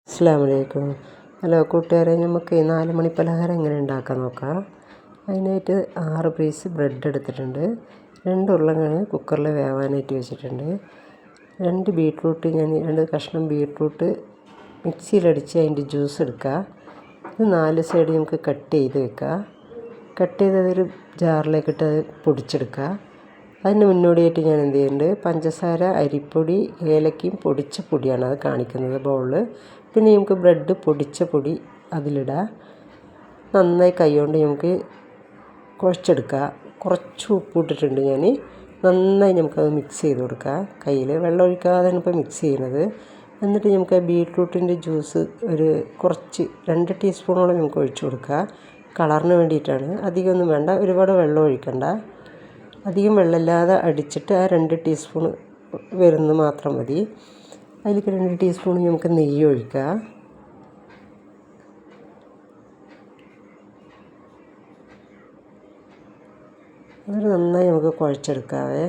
അസ്സലാമു അലൈക്കും. ഹലോ കൂട്ടുകാരെ, നമുക്ക് 4 മണി പലഹാരം എങ്ങനെ ഉണ്ടാക്കാൻ നോക്കാം. അതിനായിട്ട് 6 പീസ് ബ്രെഡ് എടുത്തിട്ടുണ്ട്. 2 ഉരുളക്കിഴങ്ങ് കുക്കറിൽ വേവാനായിട്ട് വെച്ചിട്ടുണ്ട്. 2 ബീട്രൂട്ട്, ഞാൻ 2 കഷ്ണം ബീട്രൂട്ട് മിക്സിയിലടിച്ച് അതിൻ്റെ ജ്യൂസ് എടുക്കുക. ഇത് 4 സൈഡ് നമുക്ക് കട്ട് ചെയ്ത് വെക്കുക. കട്ട് ചെയ്തതൊരു ജാറിലേക്കിട്ട് പൊടിച്ചെടുക്കുക. അതിന് മുന്നോടിയായിട്ട് ഞാൻ എന്ത് ചെയ്യുന്നുണ്ട്, പഞ്ചസാര, അരിപ്പൊടി, ഏലക്കയും പൊടിച്ച പൊടിയാണ് അത് കാണിക്കുന്നത് ബൗളിൽ. പിന്നെ നമുക്ക് ബ്രെഡ് പൊടിച്ച പൊടി അതിലിടുക. നന്നായി കൈകൊണ്ട് നമുക്ക് കുഴച്ചെടുക്കുക. കുറച്ച് ഉപ്പ് ഇട്ടിട്ടുണ്ട് ഞാൻ. നന്നായി നമുക്കത് മിക്സ് ചെയ്ത് കൊടുക്കുക. കയ്യിൽ വെള്ളം ഒഴിക്കാതെയാണ് ഇപ്പോൾ മിക്സ് ചെയ്യുന്നത്. എന്നിട്ട് നമുക്ക് ബീട്രൂട്ടിൻ്റെ ജ്യൂസ് ഒരു കുറച്ച് 2 ടീസ്പൂണോളം നമുക്ക് ഒഴിച്ചു കൊടുക്കുക. കളറിന് വേണ്ടിയിട്ടാണ്. അധികമൊന്നും വേണ്ട, ഒരുപാട് വെള്ളം ഒഴിക്കണ്ട. അധികം വെള്ളമില്ലാതെ അടിച്ചിട്ട് ആ 2 ടീസ്പൂൺ വരുന്നത് മാത്രം മതി. അതിലേക്ക് 2 ടീസ്പൂൺ നമുക്ക് നെയ്യ് ഒഴിക്കുക. എന്നിട്ട് നന്നായി നമുക്ക് കുഴച്ചെടുക്കാവേ.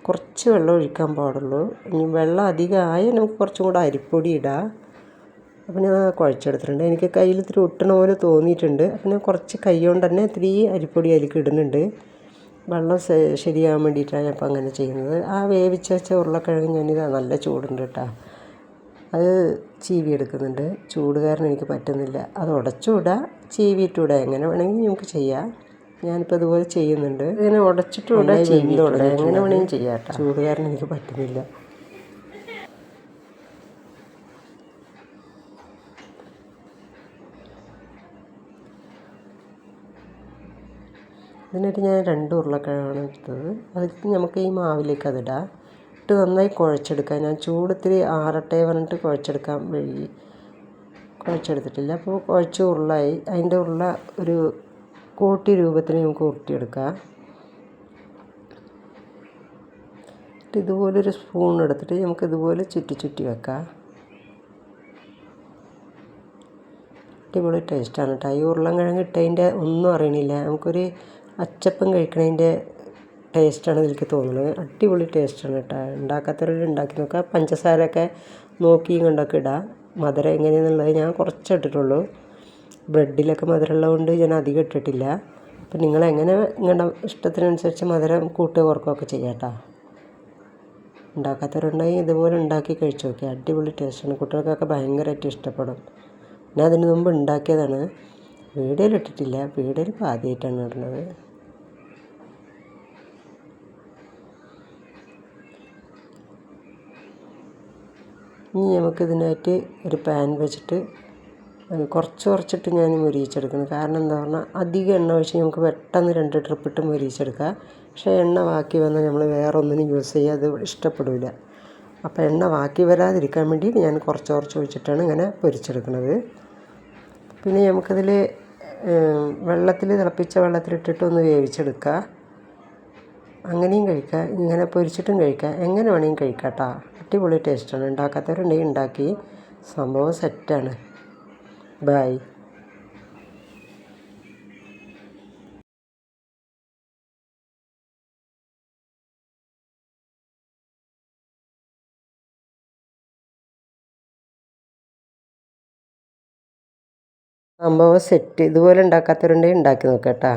കുറച്ച് വെള്ളം ഒഴിക്കാൻ പാടുള്ളൂ. ഇനി വെള്ളം അധികമായാൽ നമുക്ക് കുറച്ചും കൂടെ അരിപ്പൊടി ഇടാം. അപ്പം ഞാൻ കുഴച്ചെടുത്തിട്ടുണ്ട്. എനിക്ക് കയ്യിൽ ഇത്തിരി ഒട്ടണ പോലെ തോന്നിയിട്ടുണ്ട്. അപ്പം ഞാൻ കുറച്ച് കൈ കൊണ്ട് തന്നെ ഇത്തിരി അരിപ്പൊടി അതിലേക്ക് ഇടുന്നുണ്ട്. വെള്ളം ശരിയാകാൻ വേണ്ടിയിട്ടാണ് ഞാൻ ഇപ്പം അങ്ങനെ ചെയ്യുന്നത്. ആ വേവിച്ച് വെച്ച ഉരുളക്കിഴങ്ങ് ഞാനിതാ, നല്ല ചൂടുണ്ട് കേട്ടോ, അത് ചീവിയെടുക്കുന്നുണ്ട്. ചൂട് കാരണം എനിക്ക് പറ്റുന്നില്ല. അത് ഉടച്ചുവിടുക, ചീവിയിട്ടിടുക, എങ്ങനെ വേണമെങ്കിൽ നമുക്ക് ചെയ്യാം. ഞാനിപ്പോൾ അതുപോലെ ചെയ്യുന്നുണ്ട്. ഇങ്ങനെ ഉടച്ചിട്ടിടുക, ചീവിയിടുക, എങ്ങനെ വേണമെങ്കിലും ചെയ്യാം കേട്ടോ. ചൂട് കാരണം എനിക്ക് പറ്റുന്നില്ല. എന്നിട്ട് ഞാൻ 2 ഉരുളക്കിഴങ്ങാണ് എടുത്തത്. അതിലേക്ക് നമുക്ക് ഈ മാവിലേക്ക് അതിടാം. ഇട്ട് നന്നായി കുഴച്ചെടുക്കാം. ഞാൻ ചൂടത്തിരി ആറട്ടെ പറഞ്ഞിട്ട് കുഴച്ചെടുക്കാൻ വഴി കുഴച്ചെടുത്തിട്ടില്ല. അപ്പോൾ കുഴച്ച് ഉരുളായി. അതിൻ്റെ ഉരുള ഒരു കോട്ടി രൂപത്തിൽ നമുക്ക് ഉരുട്ടിയെടുക്കാം. ഇതുപോലൊരു സ്പൂൺ എടുത്തിട്ട് നമുക്ക് ഇതുപോലെ ചുറ്റി ചുറ്റി വെക്കാം. അടിപൊളി ടേസ്റ്റാണ് കേട്ടോ. ഈ ഉരുളക്കിഴങ്ങ് ഇട്ടതിൻ്റെ ഒന്നും അറിയണില്ല. നമുക്കൊരു അച്ചപ്പം കഴിക്കണതിൻ്റെ ടേസ്റ്റാണ് ഇതിലേക്ക് തോന്നുന്നത്. അടിപൊളി ടേസ്റ്റാണ് കേട്ടോ. ഉണ്ടാക്കാത്തവരോട് ഉണ്ടാക്കി നോക്കുക. പഞ്ചസാരയൊക്കെ നോക്കിയും കൊണ്ടൊക്കെ ഇടാം. മധുരം എങ്ങനെയാണെന്നുള്ളത് ഞാൻ കുറച്ച് ഇട്ടിട്ടുള്ളൂ. ബ്രെഡിലൊക്കെ മധുരമുള്ളത് കൊണ്ട് ഞാൻ അധികം ഇട്ടിട്ടില്ല. അപ്പം നിങ്ങളെങ്ങനെ നിങ്ങളുടെ ഇഷ്ടത്തിനനുസരിച്ച് മധുരം കൂട്ടുക കുറക്കുകയൊക്കെ ചെയ്യാം കേട്ടോ. ഉണ്ടാക്കാത്തവരുണ്ടെങ്കിൽ ഇതുപോലെ ഉണ്ടാക്കി കഴിച്ച് നോക്കിയാൽ അടിപൊളി ടേസ്റ്റാണ്. കുട്ടികൾക്കൊക്കെ ഭയങ്കരമായിട്ട് ഇഷ്ടപ്പെടും. ഞാൻ അതിന് മുമ്പ് ഉണ്ടാക്കിയതാണ്. വീഡിയോയിൽ ഇട്ടിട്ടില്ല. വീഡിയോയിൽ ഇപ്പോൾ ആദ്യമായിട്ടാണ് ഇടുന്നത്. ഇനി നമുക്കിതിനായിട്ട് ഒരു പാൻ വെച്ചിട്ട് കുറച്ചിട്ട് ഞാൻ മൊരിയിച്ചെടുക്കുന്നത്. കാരണം എന്താ പറഞ്ഞാൽ, അധികം എണ്ണ ഒഴിച്ച് നമുക്ക് പെട്ടെന്ന് 2 ട്രിപ്പിട്ട് മൊരിയിച്ചെടുക്കാം. പക്ഷേ എണ്ണ ബാക്കി വന്നാൽ നമ്മൾ വേറെ ഒന്നിനും യൂസ് ചെയ്യുക, അത് ഇഷ്ടപ്പെടില്ല. അപ്പോൾ എണ്ണ ബാക്കി വരാതിരിക്കാൻ വേണ്ടി ഞാൻ കുറച്ച് ഒഴിച്ചിട്ടാണ് ഇങ്ങനെ പൊരിച്ചെടുക്കുന്നത്. പിന്നെ നമുക്കതിൽ തിളപ്പിച്ച വെള്ളത്തിലിട്ടിട്ട് ഒന്ന് വേവിച്ചെടുക്കുക. അങ്ങനെയും കഴിക്കാം, ഇങ്ങനെ പൊരിച്ചിട്ടും കഴിക്കാം, എങ്ങനെ വേണമെങ്കിലും കഴിക്കാം കേട്ടോ. അടിപൊളി ടേസ്റ്റാണ്. ഉണ്ടാക്കാത്തവരുണ്ടെങ്കിൽ ഉണ്ടാക്കി. സംഭവം സെറ്റാണ്. ബായ്. സംഭവം സെറ്റ്. ഇതുപോലെ ഉണ്ടാക്കാത്തവരുണ്ടെങ്കിൽ ഉണ്ടാക്കി നോക്കാം കേട്ടോ.